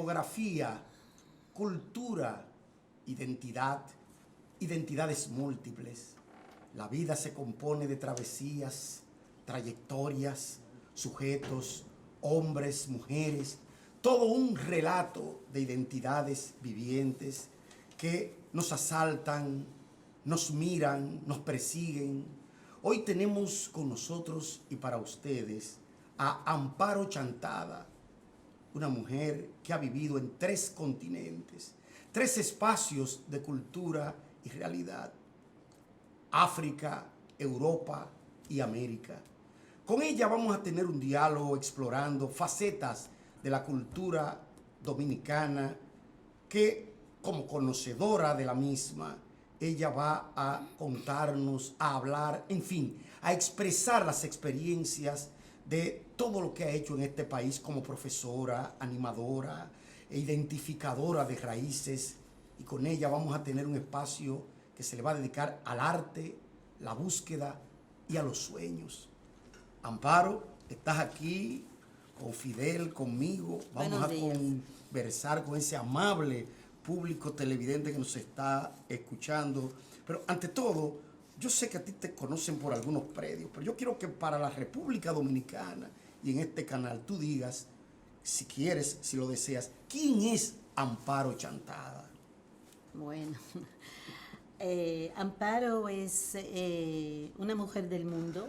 geografía, cultura, identidad, identidades múltiples. La vida se compone de travesías, trayectorias, sujetos, hombres, mujeres, todo un relato de identidades vivientes que nos asaltan, nos miran, nos persiguen. Hoy tenemos con nosotros y para ustedes a Amparo Chantada, una mujer que ha vivido en 3 continentes, 3 espacios de cultura y realidad: África, Europa y América. Con ella vamos a tener un diálogo explorando facetas de la cultura dominicana que, como conocedora de la misma, ella va a contarnos, a hablar, en fin, a expresar las experiencias de todo lo que ha hecho en este país como profesora, animadora e identificadora de raíces. Y con ella vamos a tener un espacio que se le va a dedicar al arte, la búsqueda y a los sueños. Amparo, estás aquí con Fidel, conmigo. Vamos a conversar con ese amable público televidente que nos está escuchando. Pero ante todo, yo sé que a ti te conocen por algunos predios, pero yo quiero que para la República Dominicana y en este canal tú digas, si quieres, si lo deseas, ¿quién es Amparo Chantada? Bueno, Amparo es una mujer del mundo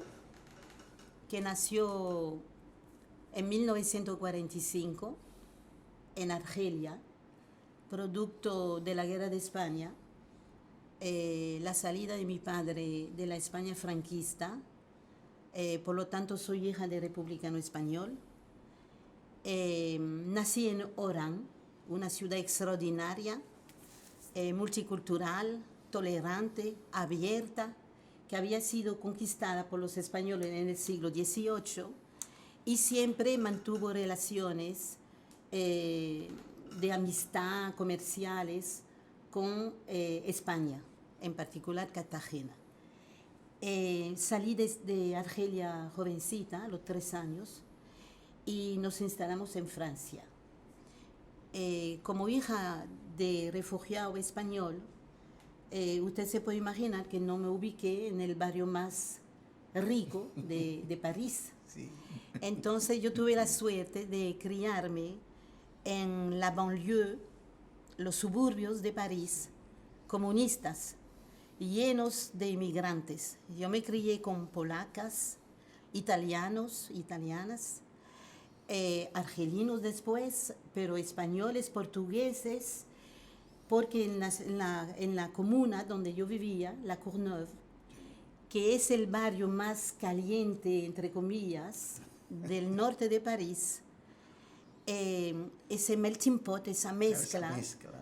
que nació en 1945 en Argelia, producto de la Guerra de España, la salida de mi padre de la España franquista, por lo tanto soy hija de republicano español. Nací en Orán, una ciudad extraordinaria, multicultural, tolerante, abierta, que había sido conquistada por los españoles en el siglo XVIII y siempre mantuvo relaciones de amistad comerciales con España, en particular Cartagena. Salí de Argelia jovencita, a los 3 años, y nos instalamos en Francia. Como hija de refugiado español, usted se puede imaginar que no me ubiqué en el barrio más rico de París. Sí. Entonces yo tuve la suerte de criarme en la banlieue, los suburbios de París, comunistas, llenos de inmigrantes. Yo me crié con polacas, italianos, italianas, argelinos después, pero españoles, portugueses, porque en la comuna donde yo vivía, la Courneuve, que es el barrio más caliente, entre comillas, del norte de París, ese melting pot, esa mezcla,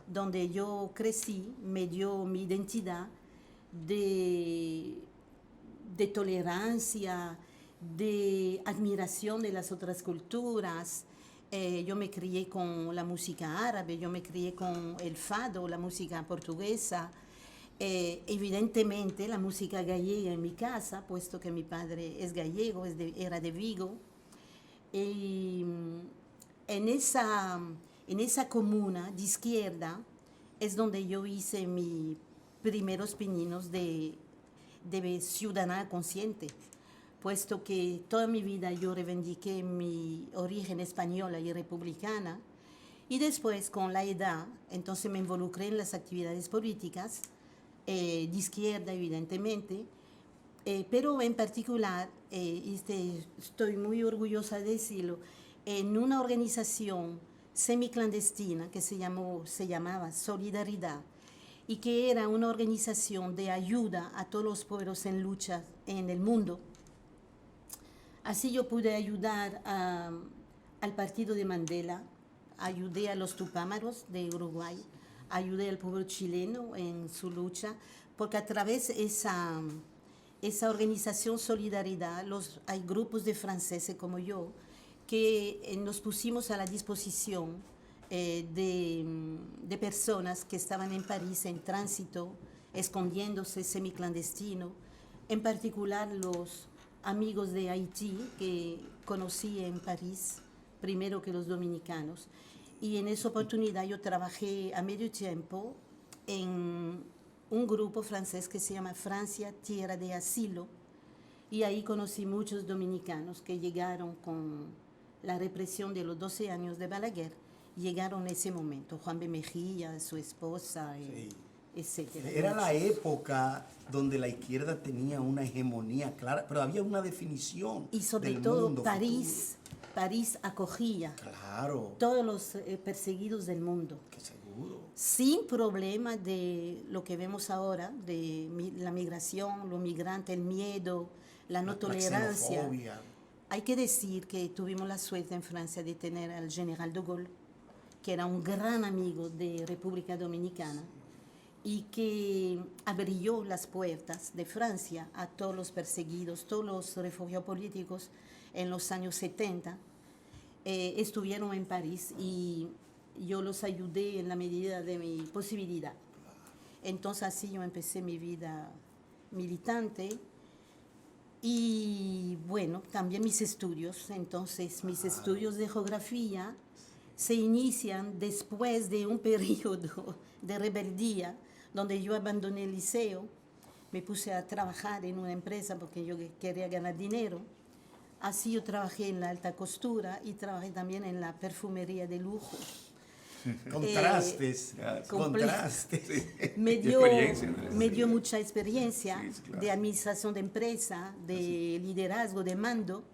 donde yo crecí, me dio mi identidad de tolerancia, de admiración de las otras culturas. Yo me crié con la música árabe, yo me crié con el fado, la música portuguesa, evidentemente la música gallega en mi casa, puesto que mi padre es gallego, era de Vigo. Y en esa comuna de izquierda es donde yo hice mis primeros pininos de ciudadana consciente, puesto que toda mi vida yo reivindiqué mi origen española y republicana, y después con la edad, entonces me involucré en las actividades políticas, de izquierda evidentemente, pero en particular, estoy muy orgullosa de decirlo, en una organización semiclandestina que se llamaba Solidaridad, y que era una organización de ayuda a todos los pueblos en lucha en el mundo. Así yo pude ayudar al partido de Mandela, ayudé a los tupámaros de Uruguay, ayudé al pueblo chileno en su lucha, porque a través de esa organización Solidaridad, hay grupos de franceses como yo que nos pusimos a la disposición de personas que estaban en París en tránsito, escondiéndose semiclandestino, en particular los amigos de Haití que conocí en París, primero que los dominicanos. Y en esa oportunidad yo trabajé a medio tiempo en un grupo francés que se llama Francia Tierra de Asilo. Y ahí conocí muchos dominicanos que llegaron con la represión de los 12 años de Balaguer. Llegaron en ese momento, Juan B. Mejía, su esposa, Sí. etcétera. Era la época donde la izquierda tenía una hegemonía clara, pero había una definición Y sobre del todo mundo París acogía futuro. Claro, todos los perseguidos del mundo, que seguro. sin problema de lo que vemos ahora, de la migración, los migrantes, el miedo, la no tolerancia. Xenofobia. Hay que decir que tuvimos la suerte en Francia de tener al general de Gaulle, que era un gran amigo de República Dominicana y que abrió las puertas de Francia a todos los perseguidos, todos los refugiados políticos en los años 70. Estuvieron en París y yo los ayudé en la medida de mi posibilidad. Entonces así yo empecé mi vida militante. Y bueno, también mis estudios. Entonces, mis estudios de geografía se inician después de un periodo de rebeldía, donde yo abandoné el liceo, me puse a trabajar en una empresa porque yo quería ganar dinero. Así yo trabajé en la alta costura y trabajé también en la perfumería de lujo. Contrastes, contrastes. Sí. Me dio, experiencia, ¿no? me dio mucha experiencia Sí, claro. de administración de empresa, de liderazgo, de mando,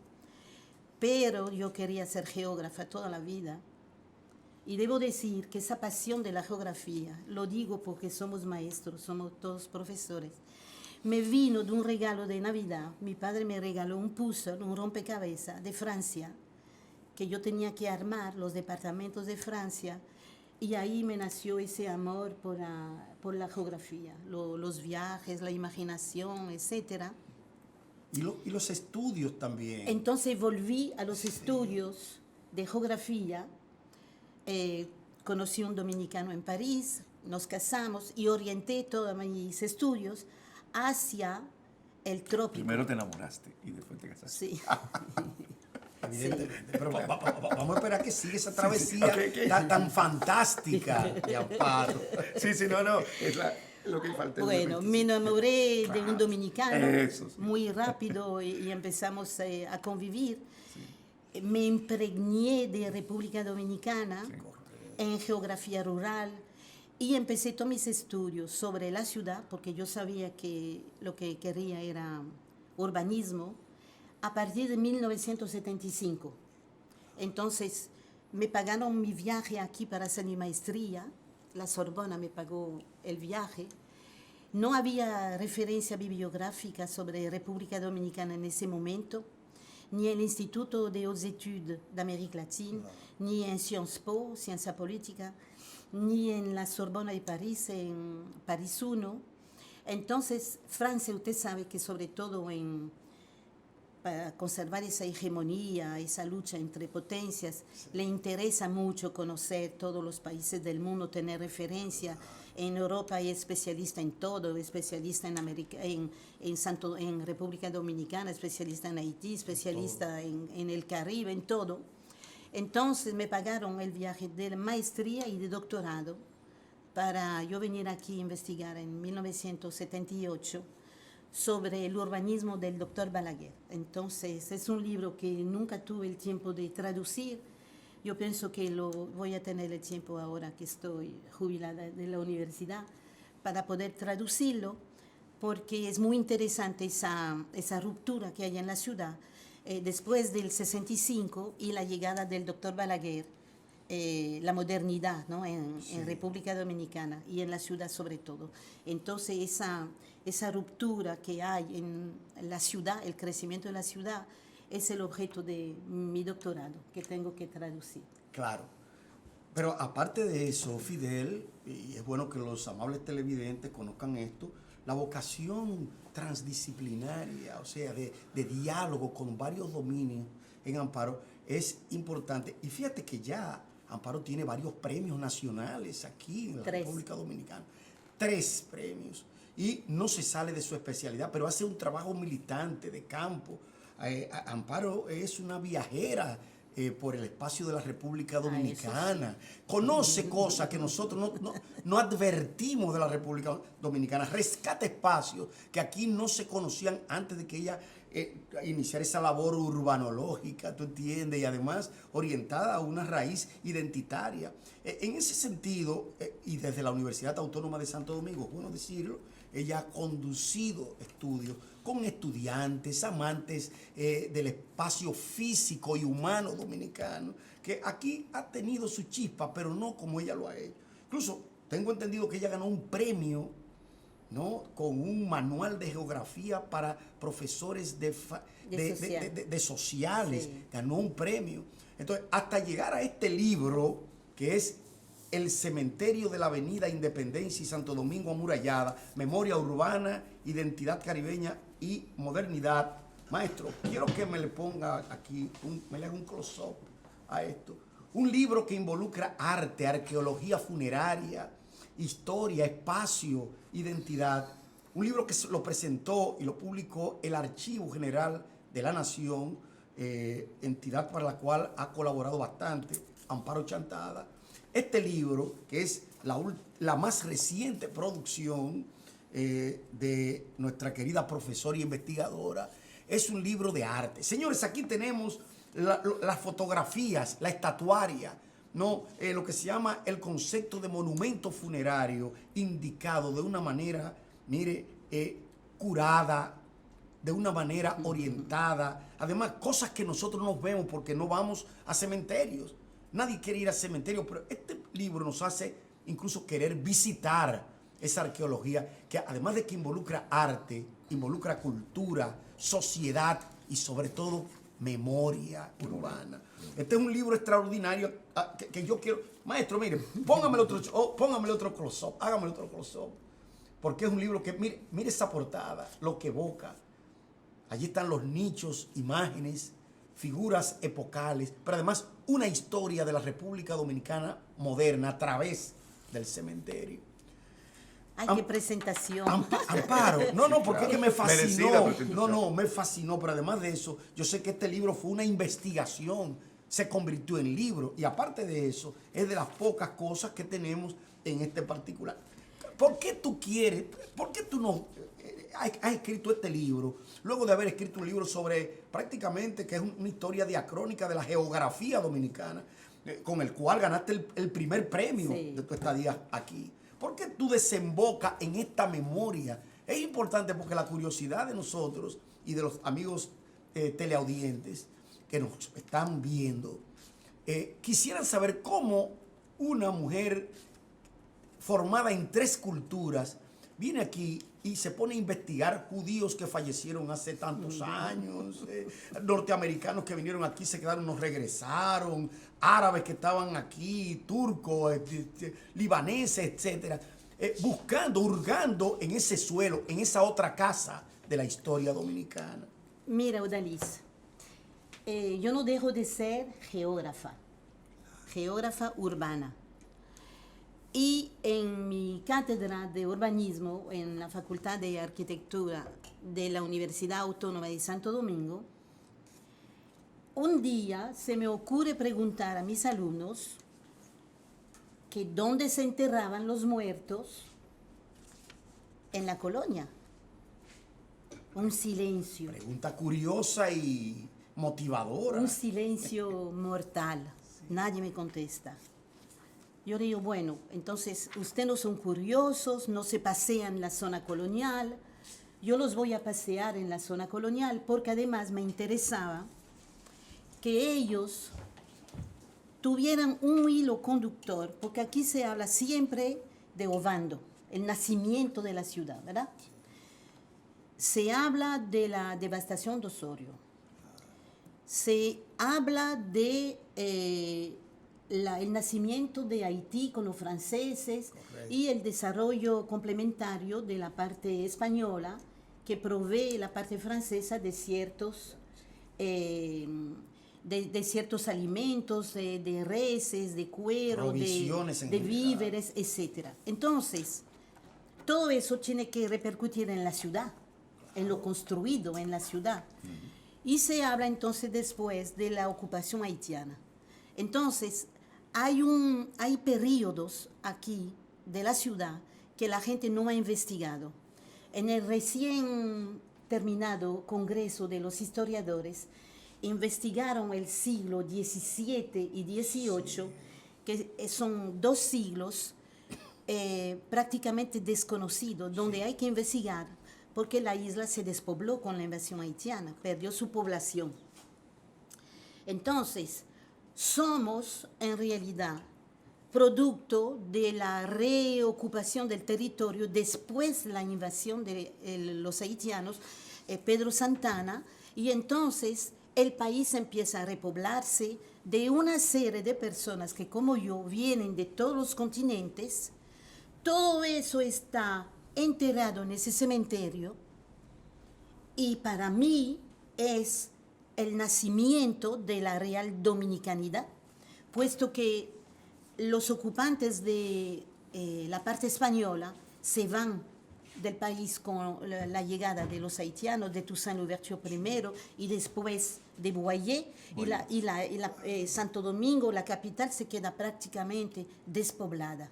pero yo quería ser geógrafa toda la vida. Y debo decir que esa pasión de la geografía, lo digo porque somos maestros, somos todos profesores, me vino de un regalo de Navidad. Mi padre me regaló un puzzle, un rompecabezas de Francia, que yo tenía que armar los departamentos de Francia. Y ahí me nació ese amor por la geografía, los viajes, la imaginación, etc. Y los estudios también. Entonces volví a los estudios de geografía, conocí un dominicano en París, nos casamos y orienté todos mis estudios hacia el trópico. Primero te enamoraste y después te casaste. Sí. Evidentemente. Pero vamos a esperar que siga esa travesía Ok. tan fantástica de Amparo. Sí, sí, no, es lo que falta. Bueno, me enamoré de un dominicano Eso, sí. muy rápido y empezamos a convivir. Me impregné de República Dominicana en geografía rural y empecé todos mis estudios sobre la ciudad porque yo sabía que lo que quería era urbanismo a partir de 1975. Entonces me pagaron mi viaje aquí para hacer mi maestría. La Sorbona me pagó el viaje. No había referencia bibliográfica sobre República Dominicana en ese momento, ni en el Instituto de Hautes Études d'Amérique Latine, ni en Sciences Po, Ciencia Política, ni en la Sorbona de París, en París 1. Entonces, Francia, usted sabe que sobre todo para conservar esa hegemonía, esa lucha entre potencias, le interesa mucho conocer todos los países del mundo, tener referencia. En Europa es especialista en todo, especialista en República Dominicana, especialista en Haití, especialista en el Caribe, en todo. Entonces me pagaron el viaje de maestría y de doctorado para yo venir aquí a investigar en 1978 sobre el urbanismo del doctor Balaguer. Entonces, es un libro que nunca tuve el tiempo de traducir. Yo pienso que lo voy a tener el tiempo ahora que estoy jubilada de la universidad para poder traducirlo, porque es muy interesante esa ruptura que hay en la ciudad después del 65 y la llegada del doctor Balaguer, la modernidad, ¿no? en República Dominicana y en la ciudad sobre todo. Entonces, esa ruptura que hay en la ciudad, el crecimiento de la ciudad, es el objeto de mi doctorado que tengo que traducir. Claro. Pero aparte de eso, Fidel, y es bueno que los amables televidentes conozcan esto, la vocación transdisciplinaria, o sea, de diálogo con varios dominios en Amparo es importante. Y fíjate que ya Amparo tiene varios premios nacionales aquí en la República Dominicana. 3 premios. Y no se sale de su especialidad, pero hace un trabajo militante de campo. Amparo es una viajera por el espacio de la República Dominicana, conoce cosas que nosotros no advertimos de la República Dominicana, rescata espacios que aquí no se conocían antes de que ella iniciara esa labor urbanológica, ¿tú entiendes? Y además orientada a una raíz identitaria. En ese sentido, y desde la Universidad Autónoma de Santo Domingo, bueno decirlo, ella ha conducido estudios con estudiantes, amantes del espacio físico y humano dominicano, que aquí ha tenido su chispa, pero no como ella lo ha hecho. Incluso tengo entendido que ella ganó un premio, ¿no?, con un manual de geografía para profesores de sociales. Sí. Ganó un premio. Entonces, hasta llegar a este libro, que es El cementerio de la Avenida Independencia y Santo Domingo Amurallada, Memoria Urbana, Identidad Caribeña y Modernidad. Maestro, quiero que me le ponga aquí, me le haga un close-up a esto. Un libro que involucra arte, arqueología funeraria, historia, espacio, identidad. Un libro que lo presentó y lo publicó el Archivo General de la Nación, entidad para la cual ha colaborado bastante, Amparo Chantada. Este libro, que es la más reciente producción de nuestra querida profesora y investigadora, es un libro de arte. Señores, aquí tenemos las fotografías, la estatuaria, ¿no? Lo que se llama el concepto de monumento funerario, indicado de una manera, mire, curada, de una manera orientada. Además, cosas que nosotros no vemos porque no vamos a cementerios. Nadie quiere ir al cementerio, pero este libro nos hace incluso querer visitar esa arqueología, que además de que involucra arte, involucra cultura, sociedad y sobre todo memoria urbana. Este es un libro extraordinario que yo quiero. Maestro, mire, póngamele otro close-up, hágamele otro close-up, porque es un libro que, mire esa portada, lo que evoca. Allí están los nichos, imágenes, figuras epocales, pero además una historia de la República Dominicana moderna a través del cementerio. Ay, qué presentación. Amparo, no, porque es que me fascinó. Me fascinó, pero además de eso, yo sé que este libro fue una investigación, se convirtió en libro, y aparte de eso, es de las pocas cosas que tenemos en este particular. ¿Por qué tú no has escrito este libro, luego de haber escrito un libro sobre prácticamente que es una historia diacrónica de la geografía dominicana, con el cual ganaste el primer premio de tu estadía aquí? ¿Por qué tú desembocas en esta memoria? Es importante porque la curiosidad de nosotros y de los amigos teleaudientes que nos están viendo, quisieran saber cómo una mujer formada en 3 culturas viene aquí y se pone a investigar judíos que fallecieron hace tantos años, norteamericanos que vinieron aquí, se quedaron, no regresaron, árabes que estaban aquí, turcos, libaneses, etcétera, hurgando en ese suelo, en esa otra casa de la historia dominicana. Mira, Odalis, yo no dejo de ser geógrafa urbana. Y en mi cátedra de urbanismo en la Facultad de Arquitectura de la Universidad Autónoma de Santo Domingo, un día se me ocurre preguntar a mis alumnos que dónde se enterraban los muertos en la colonia. Un silencio. Pregunta curiosa y motivadora. Un silencio mortal. Nadie me contesta. Yo digo, bueno, entonces ustedes no son curiosos, no se pasean en la zona colonial. Yo los voy a pasear en la zona colonial porque además me interesaba que ellos tuvieran un hilo conductor, porque aquí se habla siempre de Ovando, el nacimiento de la ciudad, ¿verdad? Se habla de la devastación de Osorio. Se habla de el nacimiento de Haití con los franceses. Correcto. Y el desarrollo complementario de la parte española que provee la parte francesa de ciertos, de ciertos alimentos, de reses, de cuero, de víveres, etc. Entonces, todo eso tiene que repercutir en la ciudad, en lo construido en la ciudad. Y se habla entonces después de la ocupación haitiana. Entonces, hay periodos aquí de la ciudad que la gente no ha investigado. En el recién terminado Congreso de los Historiadores, investigaron el siglo XVII y XVIII, que son 2 siglos prácticamente desconocidos, donde hay que investigar, porque la isla se despobló con la invasión haitiana, perdió su población. Entonces, somos en realidad producto de la reocupación del territorio después de la invasión de los haitianos, Pedro Santana, y entonces el país empieza a repoblarse de una serie de personas que, como yo, vienen de todos los continentes. Todo eso está enterrado en ese cementerio, y para mí es el nacimiento de la real dominicanidad, puesto que los ocupantes de la parte española se van del país con la llegada de los haitianos, de Toussaint Louverture primero y después de Boyer, y Santo Domingo, la capital, se queda prácticamente despoblada.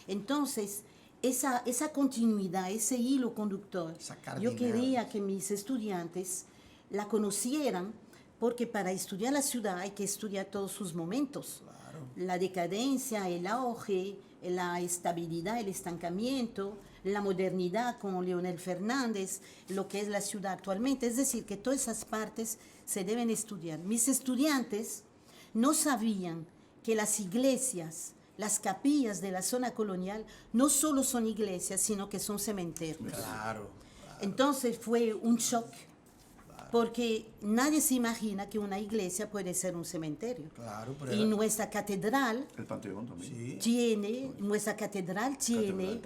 Entonces, esa continuidad, ese hilo conductor, yo quería que mis estudiantes la conocieran, porque para estudiar la ciudad hay que estudiar todos sus momentos. Claro. La decadencia, el auge, la estabilidad, el estancamiento, la modernidad con Leonel Fernández, lo que es la ciudad actualmente. Es decir, que todas esas partes se deben estudiar. Mis estudiantes no sabían que las iglesias, las capillas de la zona colonial no solo son iglesias, sino que son cementerios. Claro. Entonces fue un shock, porque nadie se imagina que una iglesia puede ser un cementerio. Claro, pero y nuestra catedral, el Panteón también. tiene, nuestra catedral tiene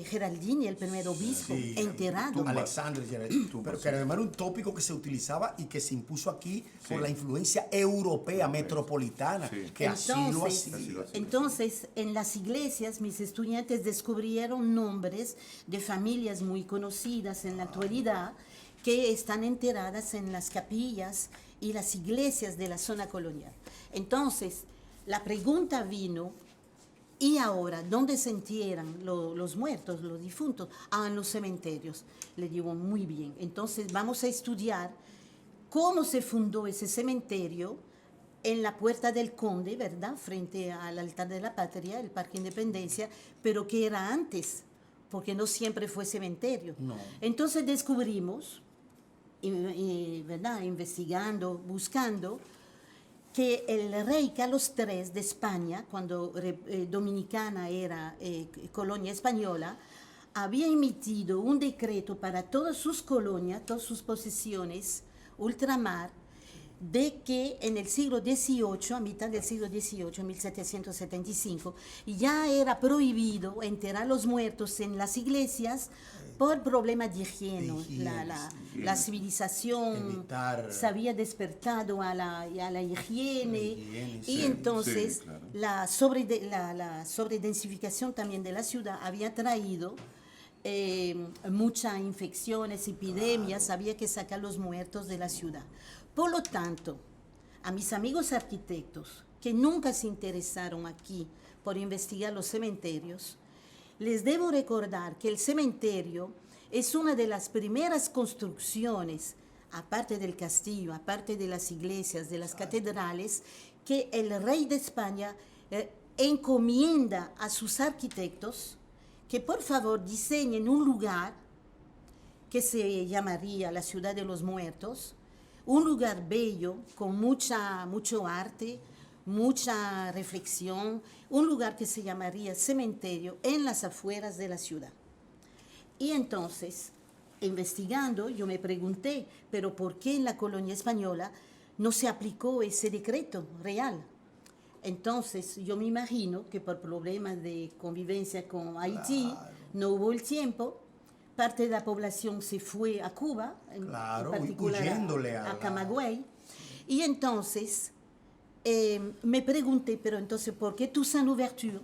Geraldini, el primer obispo, enterrado. Alexandre Geraldini. Pero que además era un tópico que se utilizaba y que se impuso aquí por la influencia europea metropolitana, que así lo hacía. Entonces, en las iglesias, mis estudiantes descubrieron nombres de familias muy conocidas en la actualidad, que están enterradas en las capillas y las iglesias de la zona colonial. Entonces, la pregunta vino, ¿y ahora dónde se entierran los muertos, los difuntos? En los cementerios. Le digo, muy bien. Entonces, vamos a estudiar cómo se fundó ese cementerio en la Puerta del Conde, ¿verdad?, frente al altar de la Patria, el Parque Independencia, pero que era antes, porque no siempre fue cementerio. No. Entonces descubrimos, ¿verdad?, investigando, buscando, que el rey Carlos III de España, cuando Dominicana era colonia española, había emitido un decreto para todas sus colonias, todas sus posesiones, ultramar, de que en el siglo XVIII, a mitad del siglo XVIII, 1775, ya era prohibido enterrar los muertos en las iglesias por problemas de higiene. La civilización se había despertado a la higiene, y entonces la sobredensificación también de la ciudad había traído muchas infecciones, epidemias, había que sacar los muertos de la ciudad. Por lo tanto, a mis amigos arquitectos que nunca se interesaron aquí por investigar los cementerios, les debo recordar que el cementerio es una de las primeras construcciones, aparte del castillo, aparte de las iglesias, de las catedrales, que el rey de España encomienda a sus arquitectos que por favor diseñen un lugar que se llamaría la Ciudad de los Muertos, un lugar bello, con mucho arte, mucha reflexión, un lugar que se llamaría cementerio en las afueras de la ciudad. Y entonces, investigando, yo me pregunté, pero ¿por qué en la colonia española no se aplicó ese decreto real? Entonces, yo me imagino que por problemas de convivencia con Haití, no hubo el tiempo. Parte de la población se fue a Cuba, en particular huyéndole a Camagüey. Y entonces me pregunté, pero entonces, ¿por qué Toussaint Louverture,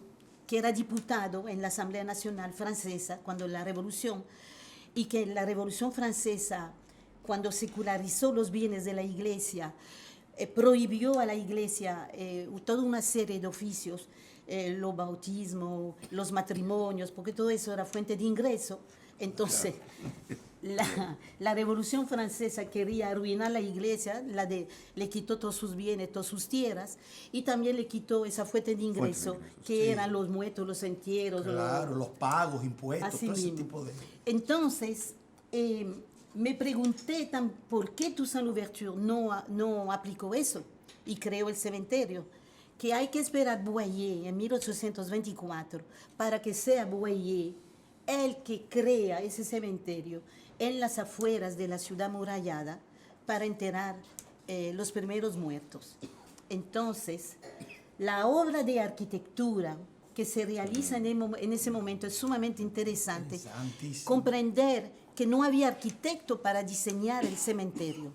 que era diputado en la Asamblea Nacional Francesa cuando la Revolución, y que la Revolución Francesa cuando secularizó los bienes de la iglesia, prohibió a la iglesia toda una serie de oficios, los bautismos, los matrimonios, porque todo eso era fuente de ingreso. Entonces, la Revolución Francesa quería arruinar la iglesia, le quitó todos sus bienes, todas sus tierras, y también le quitó esa fuente de ingreso, que eran los muertos, los entierros. Claro, los pagos, impuestos, así todo ese mismo. tipo de... Entonces, me pregunté por qué Toussaint Louverture no aplicó eso y creó el cementerio. Que hay que esperar Boyer en 1824 para que sea Boyer el que crea ese cementerio en las afueras de la ciudad amurallada para enterrar los primeros muertos. Entonces, la obra de arquitectura que se realiza en ese momento es sumamente interesante. Comprender que no había arquitecto para diseñar el cementerio.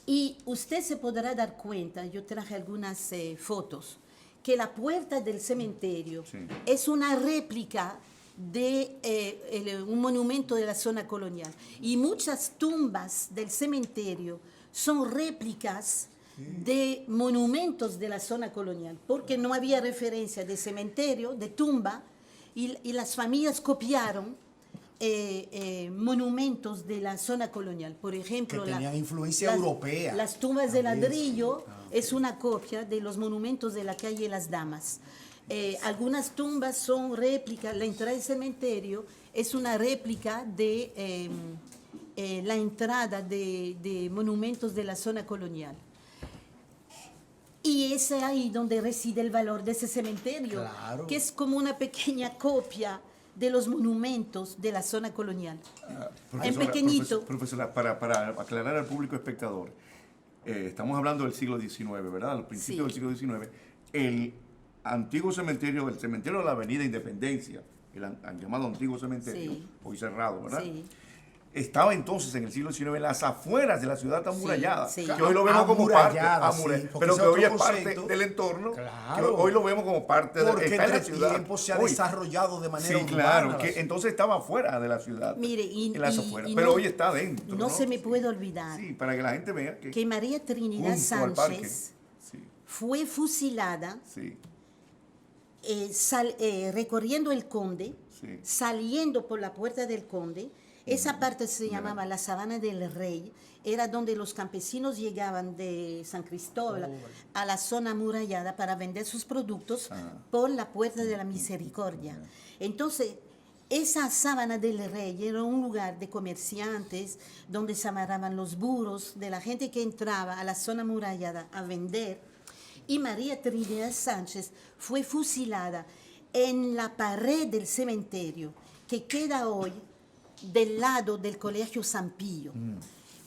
Y usted se podrá dar cuenta, yo traje algunas fotos, que la puerta del cementerio es una réplica de un monumento de la zona colonial. Y muchas tumbas del cementerio son réplicas de monumentos de la zona colonial, porque no había referencia de cementerio, de tumba, y las familias copiaron monumentos de la zona colonial. Por ejemplo, que tenían influencia europea. Las tumbas de ladrillo es una copia de los monumentos de la calle Las Damas. Algunas tumbas son réplicas. La entrada del cementerio es una réplica de la entrada de monumentos de la zona colonial. Y es ahí donde reside el valor de ese cementerio, claro, que es como una pequeña copia de los monumentos de la zona colonial. En pequeñito. Profesora, para aclarar al público espectador, estamos hablando del siglo XIX, ¿verdad? Los principios del siglo XIX. El antiguo cementerio, el cementerio de la Avenida Independencia, el llamado antiguo cementerio, hoy cerrado, ¿verdad? Sí. Estaba entonces en el siglo XIX en las afueras de la ciudad amurallada, que hoy lo vemos como parte, pero que hoy es parte del entorno, que hoy lo vemos como parte de la ciudad. Tiempo se ha desarrollado de manera urbana. Claro, que entonces estaba afuera de la ciudad, en las afueras, pero hoy está dentro. No se me puede olvidar para que la gente vea que María Trinidad Sánchez fue fusilada recorriendo el Conde, saliendo por la puerta del Conde. Esa parte se llamaba la Sabana del Rey, era donde los campesinos llegaban de San Cristóbal a la zona amurallada para vender sus productos por la Puerta de la Misericordia. Entonces, esa Sabana del Rey era un lugar de comerciantes donde se amarraban los burros de la gente que entraba a la zona amurallada a vender. Y María Trinidad Sánchez fue fusilada en la pared del cementerio que queda hoy del lado del Colegio San Pío.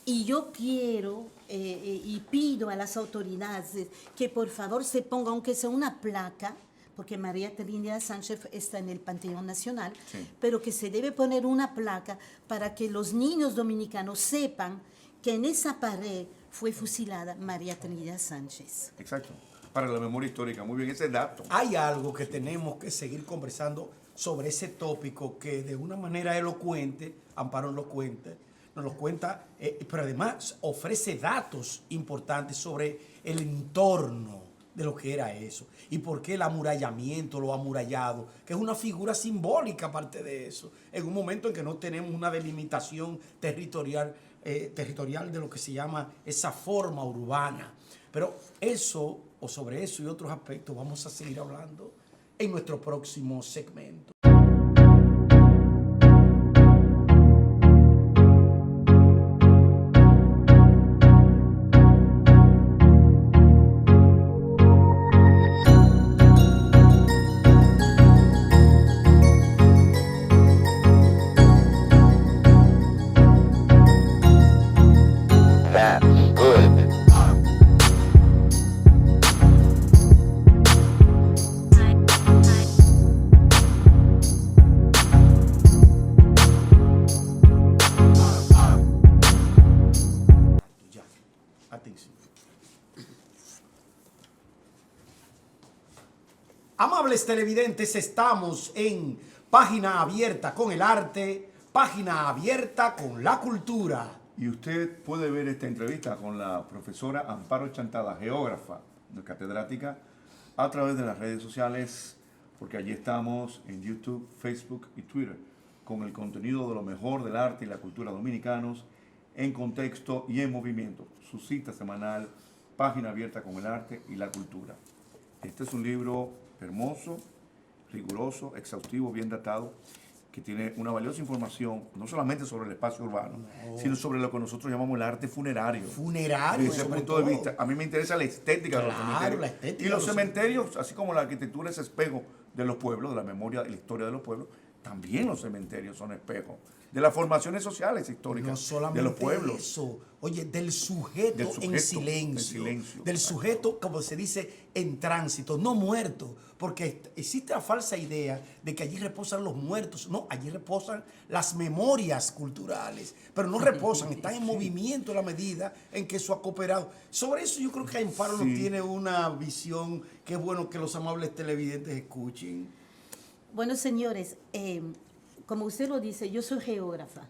Y yo quiero y pido a las autoridades que por favor se ponga, aunque sea una placa, porque María Trinidad Sánchez está en el Panteón Nacional, pero que se debe poner una placa para que los niños dominicanos sepan que en esa pared fue fusilada María Trinidad Sánchez. Exacto, para la memoria histórica. Muy bien, ese dato. Hay algo que tenemos que seguir conversando sobre ese tópico que de una manera elocuente, Amparo nos lo cuenta, pero además ofrece datos importantes sobre el entorno de lo que era eso y por qué el amurallamiento, lo amurallado, que es una figura simbólica aparte de eso, en un momento en que no tenemos una delimitación territorial de lo que se llama esa forma urbana. Pero eso, o sobre eso y otros aspectos, vamos a seguir hablando en nuestro próximo segmento. Amables televidentes, estamos en Página Abierta con el arte, Página Abierta con la cultura. Y usted puede ver esta entrevista con la profesora Amparo Chantada, geógrafa, catedrática, a través de las redes sociales, porque allí estamos en YouTube, Facebook y Twitter, con el contenido de lo mejor del arte y la cultura dominicanos, en contexto y en movimiento. Su cita semanal, página abierta con el arte y la cultura. Este es un libro hermoso, riguroso, exhaustivo, bien datado, que tiene una valiosa información, no solamente sobre el espacio urbano, sino sobre lo que nosotros llamamos el arte funerario. Funerario, Desde ese sobre punto de todo. vista, a mí me interesa la estética de los Claro, cementerios. la estética Y los de los cementerios, así como la arquitectura es espejo de los pueblos, de la memoria y la historia de los pueblos, también los cementerios son espejos de las formaciones sociales históricas No solamente de los pueblos. eso, oye, del sujeto, en silencio, del sujeto, como se dice, en tránsito, no muerto, porque existe la falsa idea de que allí reposan los muertos. No, allí reposan las memorias culturales, pero no reposan, están en movimiento a la medida en que eso ha cooperado. Sobre eso yo creo que Amparo nos tiene una visión que es bueno que los amables televidentes escuchen. Bueno, señores, como usted lo dice, yo soy geógrafa.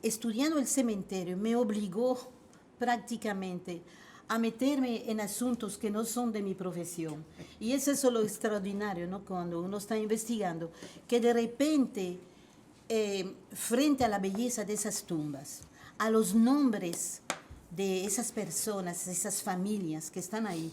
Estudiando el cementerio me obligó prácticamente a meterme en asuntos que no son de mi profesión. Y eso es lo extraordinario, ¿no? Cuando uno está investigando, que de repente, frente a la belleza de esas tumbas, a los nombres de esas personas, de esas familias que están ahí,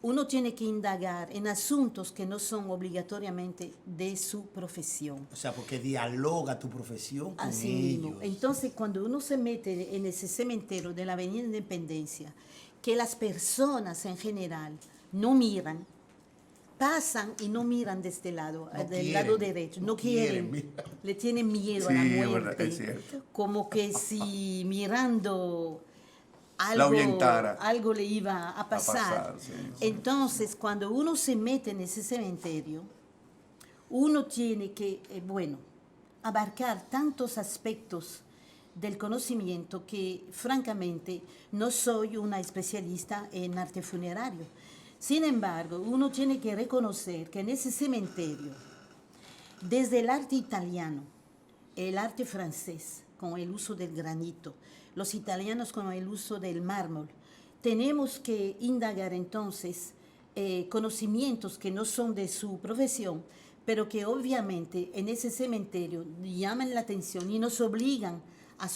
uno tiene que indagar en asuntos que no son obligatoriamente de su profesión. O sea, porque dialoga tu profesión con Así ellos. mismo. Entonces, cuando uno se mete en ese cementerio de la Avenida Independencia, que las personas en general no miran, pasan y no miran de este lado, No del quieren, lado derecho, no quieren, mira. le tienen miedo a Sí, la es muerte, verdad, es cierto. como que si mirando La ahuyentara. algo le iba a pasar. sí. Entonces, cuando uno se mete en ese cementerio, uno tiene que, abarcar tantos aspectos del conocimiento que, francamente, no soy una especialista en arte funerario. Sin embargo, uno tiene que reconocer que en ese cementerio, desde el arte italiano, el arte francés, con el uso del granito, los italianos con el uso del mármol, tenemos que indagar entonces conocimientos que no son de su profesión, pero que obviamente en ese cementerio llaman la atención y nos obligan a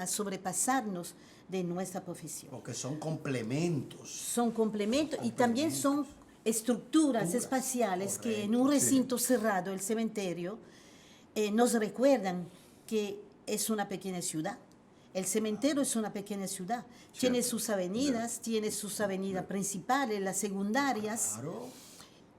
sobrepasarnos de nuestra profesión. Porque son complementos. Son complementos y también son estructuras espaciales que en un recinto cerrado, el cementerio, nos recuerdan que es una pequeña ciudad. El cementerio es una pequeña ciudad. Tiene sus avenidas, tiene sus avenidas principales, las secundarias. Claro.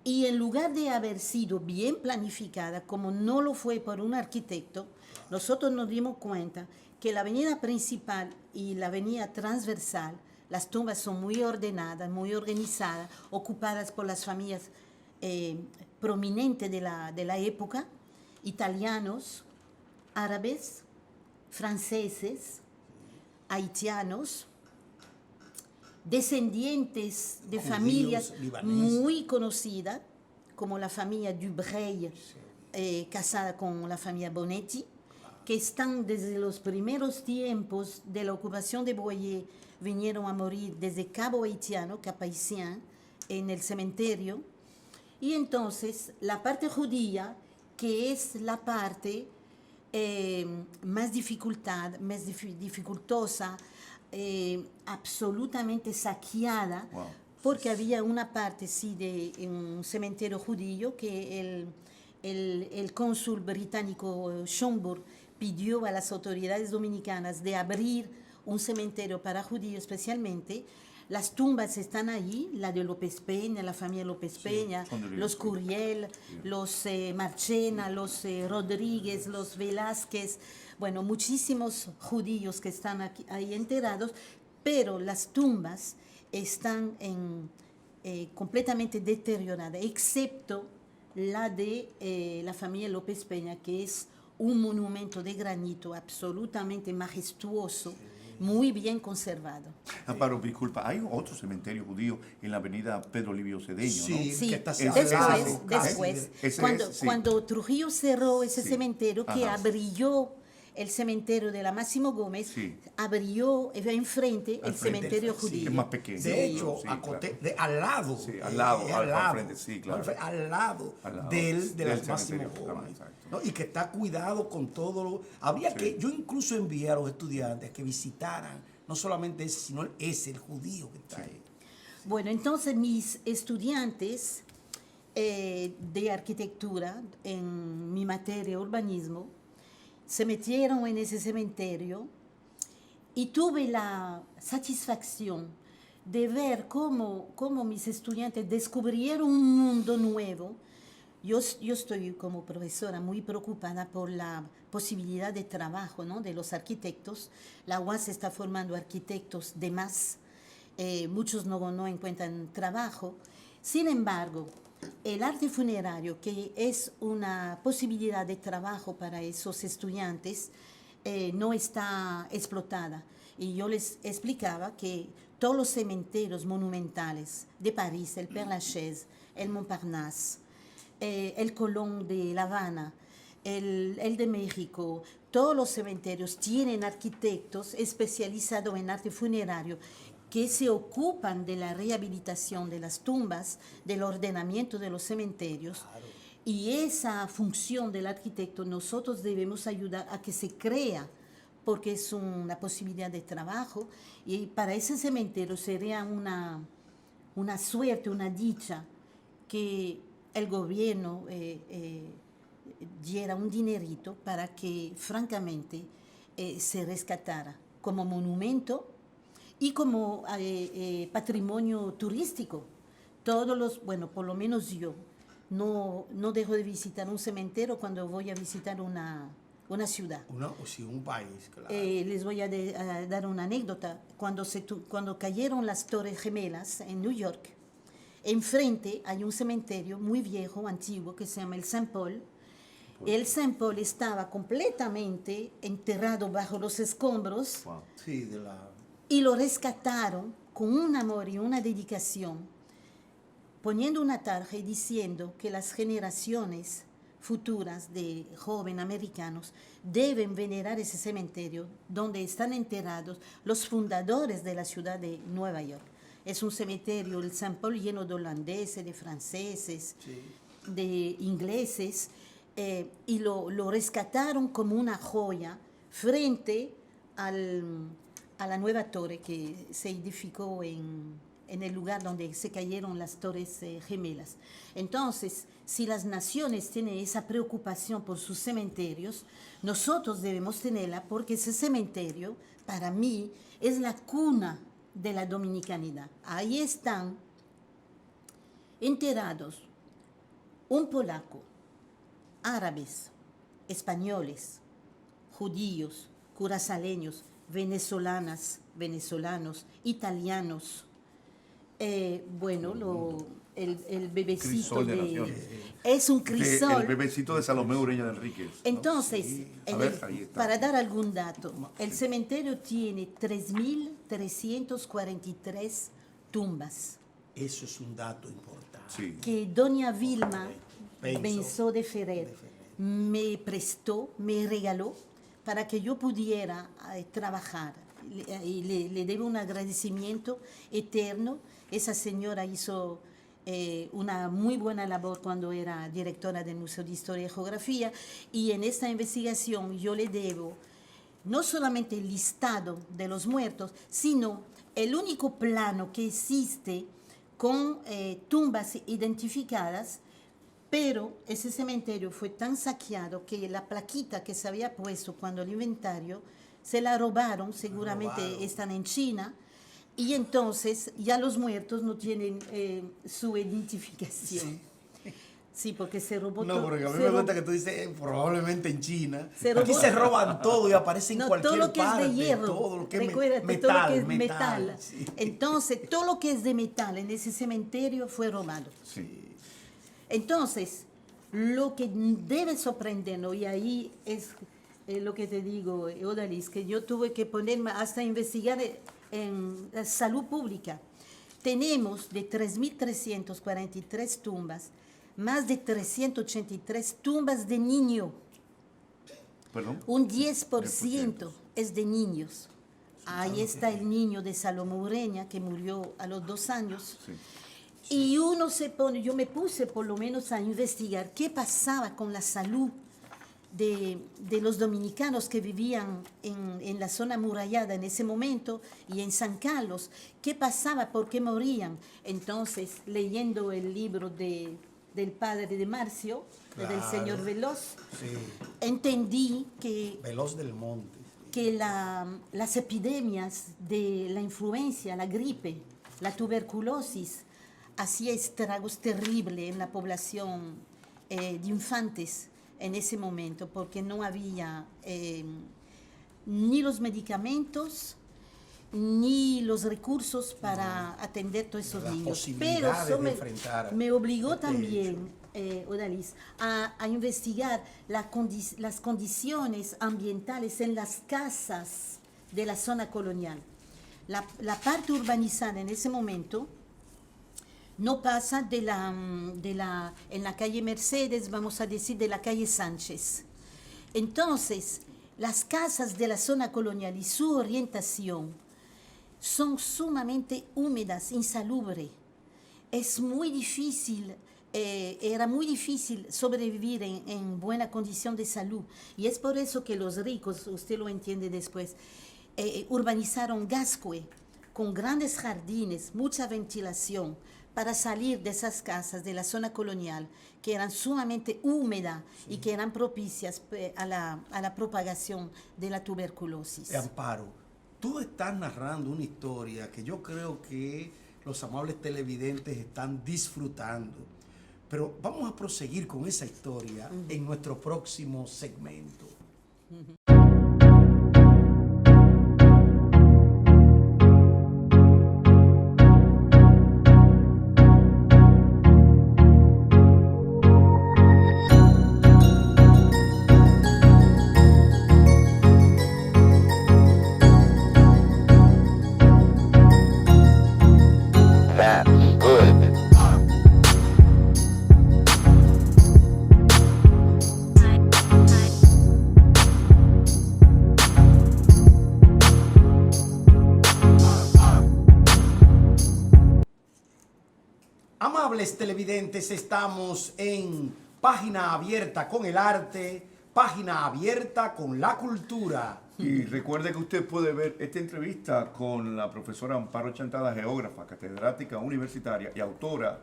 Y en lugar de haber sido bien planificada, como no lo fue por un arquitecto, nosotros nos dimos cuenta que la avenida principal y la avenida transversal, las tumbas son muy ordenadas, muy organizadas, ocupadas por las familias prominentes de la época, italianos, árabes, franceses, haitianos, descendientes de Judíos, familias libaneses. muy conocidas, como la familia Dubreuil, casada con la familia Bonetti, que están desde los primeros tiempos de la ocupación de Boyer, vinieron a morir desde Cabo Haitiano, Cap Haitien, en el cementerio. Y entonces la parte judía, que es la parte más dificultosa, absolutamente saqueada, Wow. porque había una parte, sí, de un cementerio judío que el cónsul británico Schomburg pidió a las autoridades dominicanas de abrir un cementerio para judíos especialmente. Las tumbas están ahí, la de López Peña, la familia López Peña, son de ellos, los sí. Curiel, los Marchena, los Rodríguez, los Velázquez, bueno, muchísimos judíos que están aquí, ahí enterrados, pero las tumbas están completamente deterioradas, excepto la de la familia López Peña, que es un monumento de granito absolutamente majestuoso, muy bien conservado. Amparo, disculpa, hay otro cementerio judío en la avenida Pedro Livio Cedeño, Sí, ¿no? Sí, que está después, Ese cuando es, sí. Trujillo cerró ese Sí. cementerio que Ajá. abrió el cementerio de la Máximo Gómez, Sí. abrió enfrente el Al frente, cementerio sí, judío. es más pequeño. De hecho, Sí, al lado. Sí, al lado, al al lado. frente, sí, claro. Al lado, Al lado de del las Máximo cementerio, Gómez. exacto. ¿No? Y que está cuidado con todo lo... Habría que... Yo incluso envié a los estudiantes a que visitaran no solamente ese, sino ese, el judío que está ahí. Bueno, entonces mis estudiantes de arquitectura en mi materia urbanismo se metieron en ese cementerio y tuve la satisfacción de ver cómo mis estudiantes descubrieron un mundo nuevo. Yo estoy como profesora muy preocupada por la posibilidad de trabajo, ¿no?, de los arquitectos. La UAS está formando arquitectos de más. Muchos no encuentran trabajo. Sin embargo, el arte funerario, que es una posibilidad de trabajo para esos estudiantes, no está explotada. Y yo les explicaba que todos los cementerios monumentales de París, el Père Lachaise, el Montparnasse, el Colón de La Habana, el de México, todos los cementerios tienen arquitectos especializados en arte funerario que se ocupan de la rehabilitación de las tumbas, del ordenamiento de los cementerios. Claro. Y esa función del arquitecto nosotros debemos ayudar a que se crea, porque es una posibilidad de trabajo, y para ese cementerio sería una suerte, una dicha, que el gobierno diera un dinerito para que francamente se rescatara como monumento y como patrimonio turístico. Bueno, por lo menos yo no dejo de visitar un cementerio cuando voy a visitar una ciudad. Un país, claro. Les voy a dar una anécdota. Cuando cayeron las Torres Gemelas en New York, enfrente hay un cementerio muy viejo, antiguo, que se llama el Saint Paul. El Saint Paul estaba completamente enterrado bajo los escombros. Wow. Sí, y lo rescataron con un amor y una dedicación, poniendo una tarja y diciendo que las generaciones futuras de jóvenes americanos deben venerar ese cementerio donde están enterrados los fundadores de la ciudad de Nueva York. Es un cementerio, el Saint Paul, lleno de holandeses, de franceses, sí, de ingleses, y lo rescataron como una joya frente a la nueva torre que se edificó en el lugar donde se cayeron las Torres Gemelas. Entonces, si las naciones tienen esa preocupación por sus cementerios, nosotros debemos tenerla, porque ese cementerio, para mí, es la cuna de la dominicanidad. Ahí están enterrados un polaco, árabes, españoles, judíos, curazaleños, venezolanos, italianos. Bueno, el bebecito es un crisol. El bebecito de Salomé Ureña de Enríquez. Entonces, sí. Ahí está. Para dar algún dato, el cementerio tiene 3.343 tumbas. Eso es un dato importante. Sí. Que doña Vilma Benzó de Ferrer me prestó, me regaló, para que yo pudiera trabajar. Y le debo un agradecimiento eterno. Esa señora hizo una muy buena labor cuando era directora del Museo de Historia y Geografía, y en esta investigación yo le debo no solamente el listado de los muertos, sino el único plano que existe con tumbas identificadas. Pero ese cementerio fue tan saqueado que la plaquita que se había puesto cuando el inventario se la robaron, seguramente están en China, y entonces ya los muertos no tienen su identificación. Sí, porque se robó todo. No, porque a mí me gusta que tú dices probablemente en China. Se robó, aquí se roban todo y aparece en cualquier parte. Todo lo que es de hierro, todo lo que recuérdate, metal, todo lo que es metal. Sí. Entonces, todo lo que es de metal en ese cementerio fue robado. Sí. Entonces, lo que debe sorprendernos, y ahí es lo que te digo, Odalis, que yo tuve que ponerme hasta investigar en la salud pública. Tenemos de 3.343 tumbas, más de 383 tumbas de niños. Perdón. Un 10% es de niños. Ahí está el niño de Salomé Ureña, que murió a los 2 años. Sí. Y uno se pone, yo me puse por lo menos a investigar qué pasaba con la salud de los dominicanos que vivían en la zona amurallada en ese momento y en San Carlos. ¿Qué pasaba? ¿Por qué morían? Entonces, leyendo el libro del padre de Marcio, del Claro. señor Veloz, Sí, entendí que Veloz del Monte. que las epidemias de la influencia, la gripe, la tuberculosis, hacía estragos terribles en la población de infantes en ese momento, porque no había ni los medicamentos ni los recursos para atender todos esos Las niños. posibilidades eso de enfrentar me obligó este también, Odalis, a investigar las condiciones ambientales en las casas de la zona colonial. La parte urbanizada en ese momento no pasa en la calle Mercedes, vamos a decir, de la calle Sánchez. Entonces, las casas de la zona colonial y su orientación son sumamente húmedas, insalubres. Es muy difícil, era muy difícil sobrevivir en buena condición de salud. Y es por eso que los ricos, usted lo entiende después, urbanizaron Gascue con grandes jardines, mucha ventilación, para salir de esas casas de la zona colonial, que eran sumamente húmedas y que eran propicias a la propagación de la tuberculosis. Amparo, tú estás narrando una historia que yo creo que los amables televidentes están disfrutando. Pero vamos a proseguir con esa historia en nuestro próximo segmento. That's good. Amables televidentes, estamos en Página Abierta con el Arte, Página Abierta con la Cultura. Y recuerde que usted puede ver esta entrevista con la profesora Amparo Chantada, geógrafa, catedrática universitaria y autora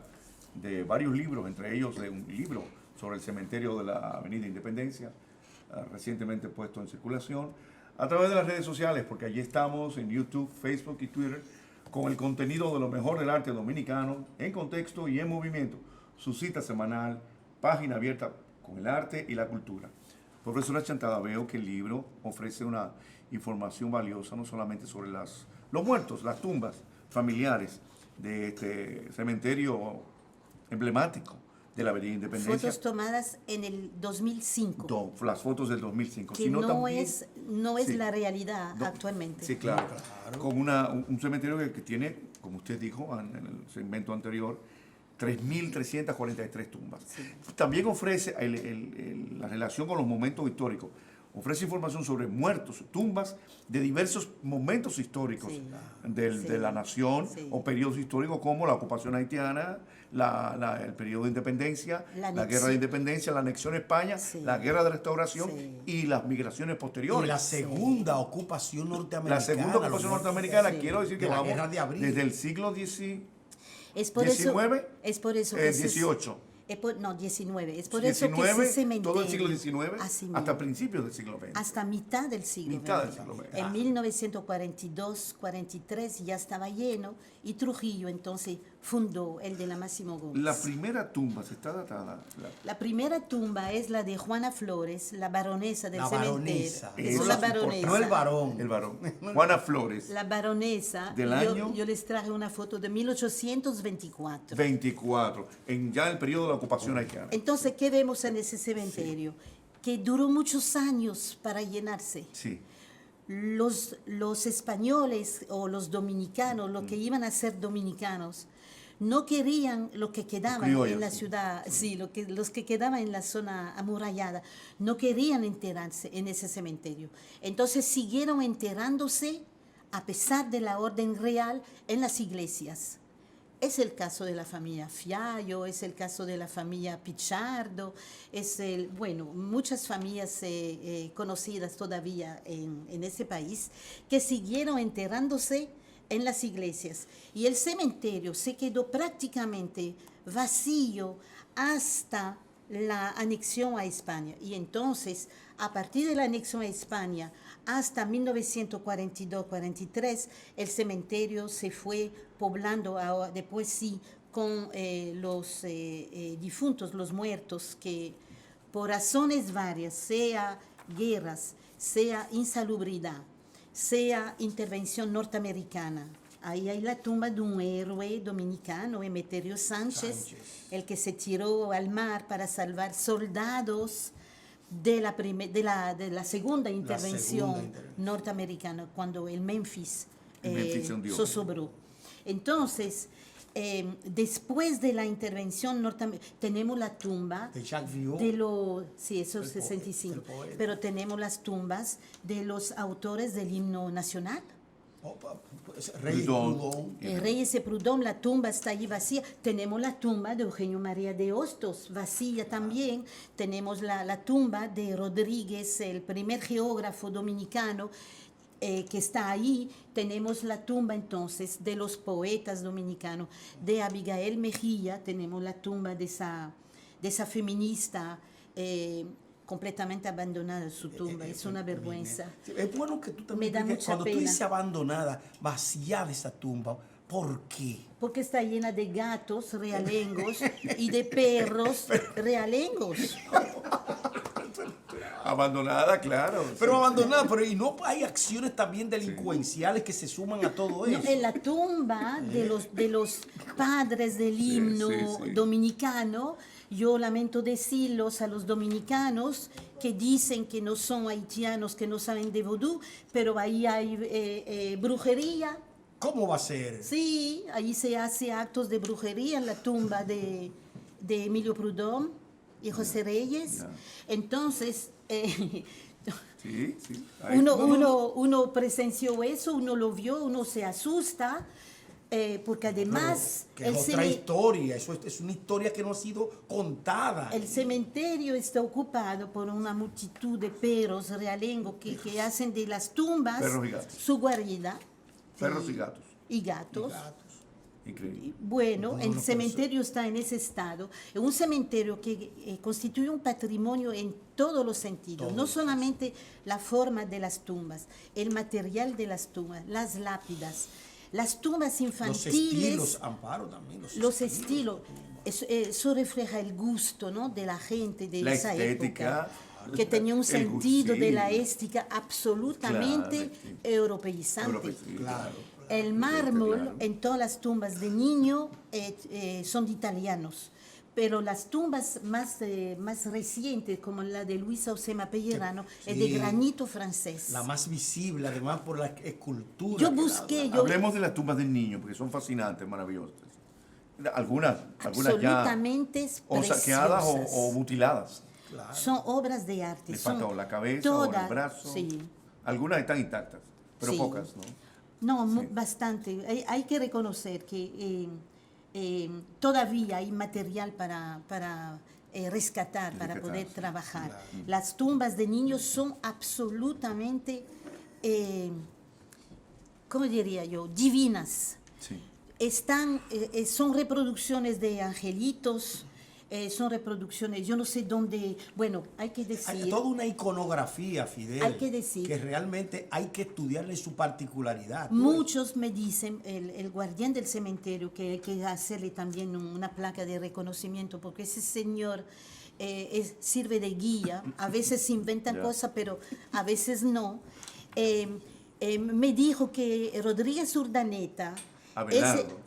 de varios libros, entre ellos de un libro sobre el cementerio de la Avenida Independencia, recientemente puesto en circulación, a través de las redes sociales, porque allí estamos en YouTube, Facebook y Twitter, con el contenido de lo mejor del arte dominicano, en contexto y en movimiento. Su cita semanal, Página Abierta con el Arte y la Cultura. Profesora Chantada, veo que el libro ofrece una información valiosa, no solamente sobre los muertos, las tumbas familiares de este cementerio emblemático de la Avenida Independencia. Fotos tomadas en el 2005. Las fotos del 2005. Que sino no también, es sí, la realidad actualmente. Sí, claro. Con un cementerio que tiene, como usted dijo en el segmento anterior, 3.343 tumbas. Sí. También ofrece la relación con los momentos históricos. Ofrece información sobre muertos, tumbas de diversos momentos históricos Sí. de la nación Sí. o periodos históricos como la ocupación haitiana, el periodo de independencia, la guerra de independencia, la anexión a España, Sí. la guerra de restauración Sí. y las migraciones posteriores. Y la segunda ocupación norteamericana. La segunda ocupación norteamericana, Sí. quiero decir que De la vamos Guerra de Abril. desde el siglo XIX, Es por 19, eso que 18. no, 19. Es por eso que ese 19, cementerio, todo el siglo XIX, así mismo, hasta principios del siglo XX. hasta mitad del siglo Mitad del XX. siglo XX. En 1942, 43 ya estaba lleno y Trujillo entonces fundó el de la Máximo Gómez. La primera tumba se está datada. La primera tumba es la de Juana Flores, la baronesa del La cementerio. baronesa. Es Eso una es importante. baronesa. No el varón. El varón. Juana Flores, La baronesa, Del año- yo les traje una foto de 1824. 24, en ya el periodo de la ocupación haitiana. Entonces, ¿qué vemos en ese cementerio? Que duró muchos años para llenarse. Sí, Los españoles o los dominicanos, los que iban a ser dominicanos, no querían lo que quedaban criollos, en la sí. ciudad, sí, los que quedaban en la zona amurallada, no querían enterrarse en ese cementerio. Entonces siguieron enterrándose a pesar de la orden real en las iglesias. Es el caso de la familia Fiallo, es el caso de la familia Pichardo, bueno, muchas familias conocidas todavía en ese país que siguieron enterrándose en las iglesias. Y el cementerio se quedó prácticamente vacío hasta la anexión a España. Y entonces, a partir de la anexión a España hasta 1942-43, el cementerio se fue poblando, después sí, con los difuntos, los muertos, que por razones varias, sea guerras, sea insalubridad, sea intervención norteamericana. Ahí hay la tumba de un héroe dominicano, Emeterio Sánchez, el que se tiró al mar para salvar soldados de la segunda intervención norteamericana, cuando el Memphis se hundió. zozobró. Entonces, después de la intervención norteamericana, tenemos la tumba De Jacques Viau. de los, sí, esos El 65, poeta. pero tenemos las tumbas de los autores del himno nacional. Rey Proudhon. Proudhon. Reyes de Proudhon, la tumba está ahí vacía. Tenemos la tumba de Eugenio María de Hostos, vacía también. Tenemos la tumba de Rodríguez, el primer geógrafo dominicano, que está ahí. Tenemos la tumba entonces de los poetas dominicanos, de Abigail Mejía. Tenemos la tumba de esa feminista completamente abandonada su tumba. Es una vergüenza. Sí, es bueno que tú también Me da digas, mucha cuando tú pena. dices abandonada, vaciada esa tumba, ¿por qué? Porque está llena de gatos realengos y de perros realengos. Abandonada, claro. Pero sí. abandonada, pero y no hay acciones también delincuenciales que se suman a todo No, eso. en la tumba de los padres del himno sí. dominicano, yo lamento decirlos a los dominicanos que dicen que no son haitianos, que no saben de vodú, pero ahí hay brujería. ¿Cómo va a ser? Sí, ahí se hace actos de brujería en la tumba de Emilio Proudhon y José Reyes. Ya. Entonces, Sí, sí. Ahí- uno presenció eso, uno lo vio, uno se asusta, porque además Que es otra historia, eso es una historia que no ha sido contada. el cementerio está ocupado por una multitud de perros realengos que hacen de las tumbas Perros y gatos. su guarida. Perros y gatos. Y gatos. Increíble. Bueno, No, el no, cementerio está en ese estado. Es un cementerio que constituye un patrimonio en todos los sentidos. No solamente la forma de las tumbas, el material de las tumbas, las lápidas, las tumbas Los infantiles. estilos, Amparo, también. Los estilos. Eso refleja el gusto, ¿no?, de la gente de La esa estética, época, que tenía un el sentido de la sí. estética absolutamente Claro, sí. europeizante. Sí, Claro. El mármol claro. en todas las tumbas de niño son de italianos, pero las tumbas más recientes, como la de Luisa Osema Pellerano, es de Sí. granito francés. La más visible, además, por la escultura. Yo que busqué, da. yo Hablemos de las tumbas del niño, porque son fascinantes, maravillosas. Algunas ya absolutamente o saqueadas preciosas. o mutiladas. Claro. Son obras de arte. Le son falta o la cabeza o el brazo. Sí. Algunas están intactas, pero Sí. pocas, ¿no? No, Sí. bastante. Hay que reconocer que todavía hay material para rescatar, para Rescatar, poder sí. trabajar. Las tumbas de niños son absolutamente, ¿cómo diría yo?, divinas. Sí. Son reproducciones de angelitos, son reproducciones, yo no sé dónde, bueno, hay que Hay decir. toda una iconografía, Fidel. Hay que decir. Que realmente hay que estudiarle su particularidad. Muchos me dicen, el guardián del cementerio, que hay que hacerle también una placa de reconocimiento, porque ese señor sirve de guía. A veces inventan Ya. cosas, pero a veces no. Me dijo que Rodríguez Urdaneta,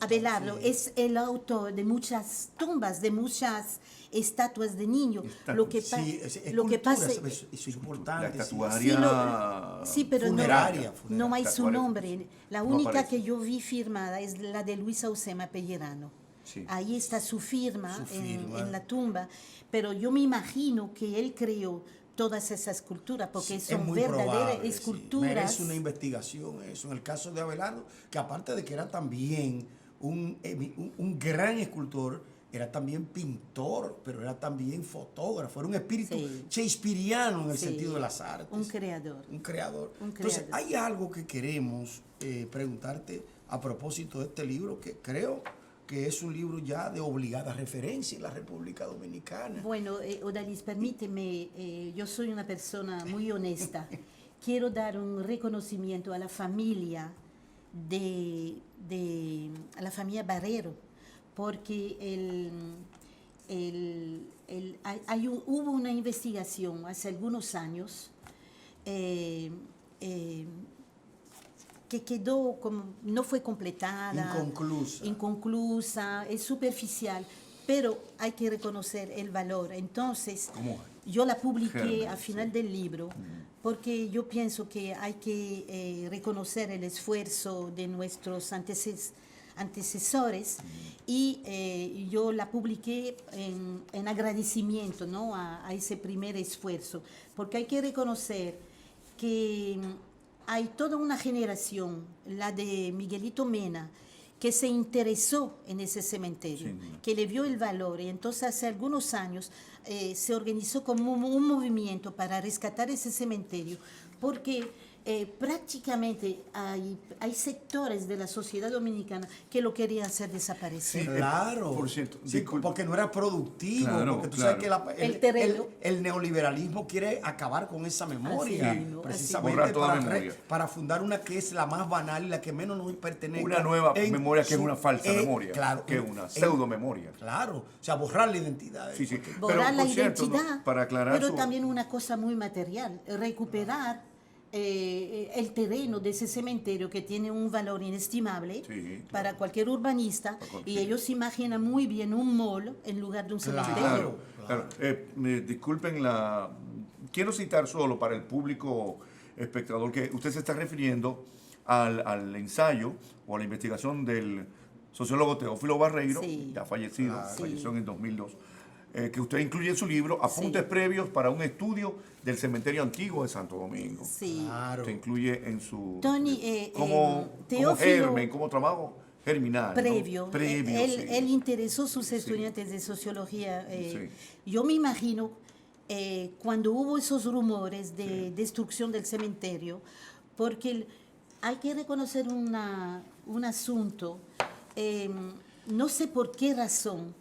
Abelardo. es el autor de muchas tumbas, de muchas estatuas de niños. Lo que, Sí, es lo que cultura, pasa eso es importante. La sí. estatuaria. Sí, pero Funeraria, no hay su Tatuaria. nombre. La No única aparece. que yo vi firmada es la de Luisa Osema Pellerano. Sí. Ahí está su firma, Su firma. En la tumba, pero yo me imagino que él creó todas esas esculturas, porque Sí, es son muy verdaderas probable, sí. esculturas. Merece una investigación eso. En el caso de Abelardo, que aparte de que era también un gran escultor, era también pintor, pero era también fotógrafo. Era un espíritu Sí. shakespeariano en el Sí, sentido de las artes. un creador. Un creador. Un Entonces, creador. hay algo que queremos preguntarte a propósito de este libro, que creo que es un libro ya de obligada referencia en la República Dominicana. Bueno, Odalis, permíteme, yo soy una persona muy honesta. Quiero dar un reconocimiento a la familia a la familia Barrero, porque hubo una investigación hace algunos años que quedó como, no fue completada. Inconclusa. Inconclusa, es superficial, pero hay que reconocer el valor. Entonces, ¿Cómo? yo la publiqué Germen, al final sí. del libro, porque yo pienso que hay que reconocer el esfuerzo de nuestros antecesores y yo la publiqué en agradecimiento, ¿no?, a ese primer esfuerzo, porque hay que reconocer que hay toda una generación, la de Miguelito Mena, que se interesó en ese cementerio, Sí. que le vio el valor, y entonces hace algunos años se organizó como un movimiento para rescatar ese cementerio, porque prácticamente hay sectores de la sociedad dominicana que lo querían hacer desaparecer. Claro. Por cierto, Sí, disculpe. porque no era productivo. Claro, porque tú claro. sabes que El terreno. el neoliberalismo quiere acabar con esa memoria. Así mismo, Precisamente Borrar toda para, memoria. para fundar una que es la más banal y la que menos nos pertenece. Una nueva memoria que es una falsa memoria, Claro. que es una pseudo memoria. Claro. O sea, borrar la identidad. Sí, sí. Borrar Pero, la por cierto, identidad, ¿no? Para aclarar pero su- también una cosa muy material, recuperar el terreno de ese cementerio que tiene un valor inestimable Sí, claro. para cualquier urbanista, Para cualquier. y ellos imaginan muy bien un mall en lugar de un Claro. cementerio. Claro. Disculpen quiero citar solo para el público espectador que usted se está refiriendo al ensayo o a la investigación del sociólogo Teófilo Barreiro, Sí. ya fallecido, Claro. falleció Sí. en el 2002, que usted incluye en su libro Apuntes Sí. previos para un estudio del cementerio antiguo de Santo Domingo. Sí. Claro. Usted incluye en su... Tony, como Teófilo- germen, como trabajo germinal. ¿no? Previo. Previo, sí. Él interesó a sus estudiantes de sociología. Sí. Yo me imagino cuando hubo esos rumores de destrucción del cementerio, porque hay que reconocer un asunto. No sé por qué razón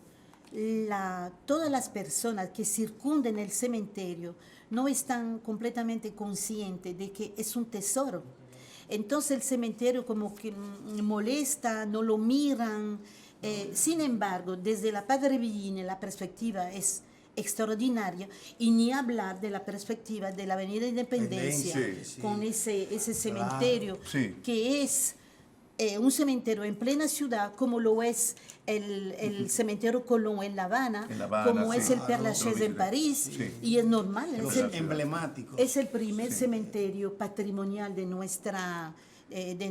todas las personas que circundan el cementerio no están completamente conscientes de que es un tesoro. Entonces el cementerio como que molesta, no lo miran. Sin embargo, desde la Padre Villini la perspectiva es extraordinaria, y ni hablar de la perspectiva de la Avenida Independencia, Sí, sí. con ese cementerio, Sí. que es un cementerio en plena ciudad, como lo es el cementerio Colón en La Habana, En La Habana, como sí. es el Claro, Père Lachaise lo en visité. París, Sí. y es normal. Los Es el, emblemáticos. es el primer cementerio patrimonial de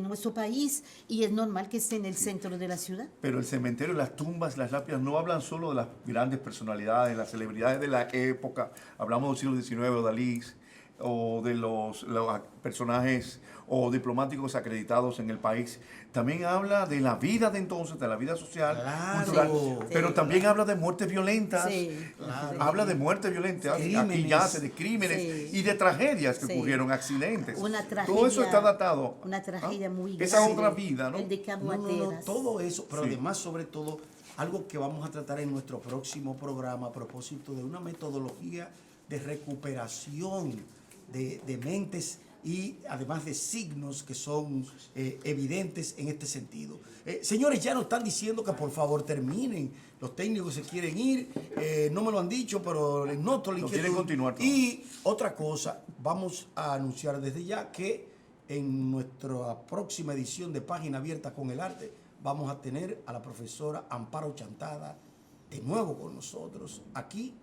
nuestro país, y es normal que esté en el centro de la ciudad. Pero el cementerio, las tumbas, las lápidas no hablan solo de las grandes personalidades, las celebridades de la época. Hablamos del siglo XIX, Odalís, o de los personajes o diplomáticos acreditados en el país. También habla de la vida de entonces, de la vida social, Claro. cultural, Sí, pero sí. también habla de muertes violentas. Sí, Claro. Habla de muertes violentas, aquí Crímenes. yace de crímenes Sí. y de tragedias que Sí. ocurrieron, accidentes. Una Todo eso tragedia- está datado. una tragedia muy Esa grande. otra vida, ¿no? El de Cabo No, no, no, Ateras. todo eso, pero Sí. además, sobre todo, algo que vamos a tratar en nuestro próximo programa a propósito de una metodología de recuperación de mentes y además de signos que son evidentes en este sentido. Señores, ya nos están diciendo que por favor terminen. Los técnicos se quieren ir, no me lo han dicho, pero les noto la No inquietud. quieren continuar todo. Y otra cosa, vamos a anunciar desde ya que en nuestra próxima edición de Página Abierta con el Arte vamos a tener a la profesora Amparo Chantada de nuevo con nosotros aquí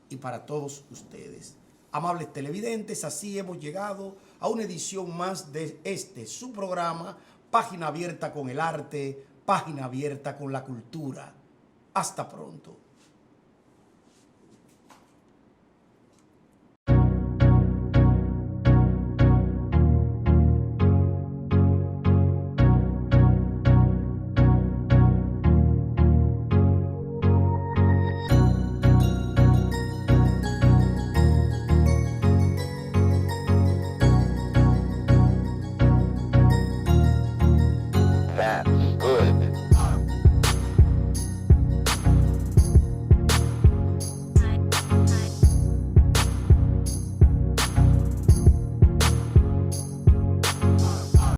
y para todos ustedes. Amables televidentes, así hemos llegado a una edición más de su programa, Página Abierta con el Arte, Página Abierta con la Cultura. Hasta pronto.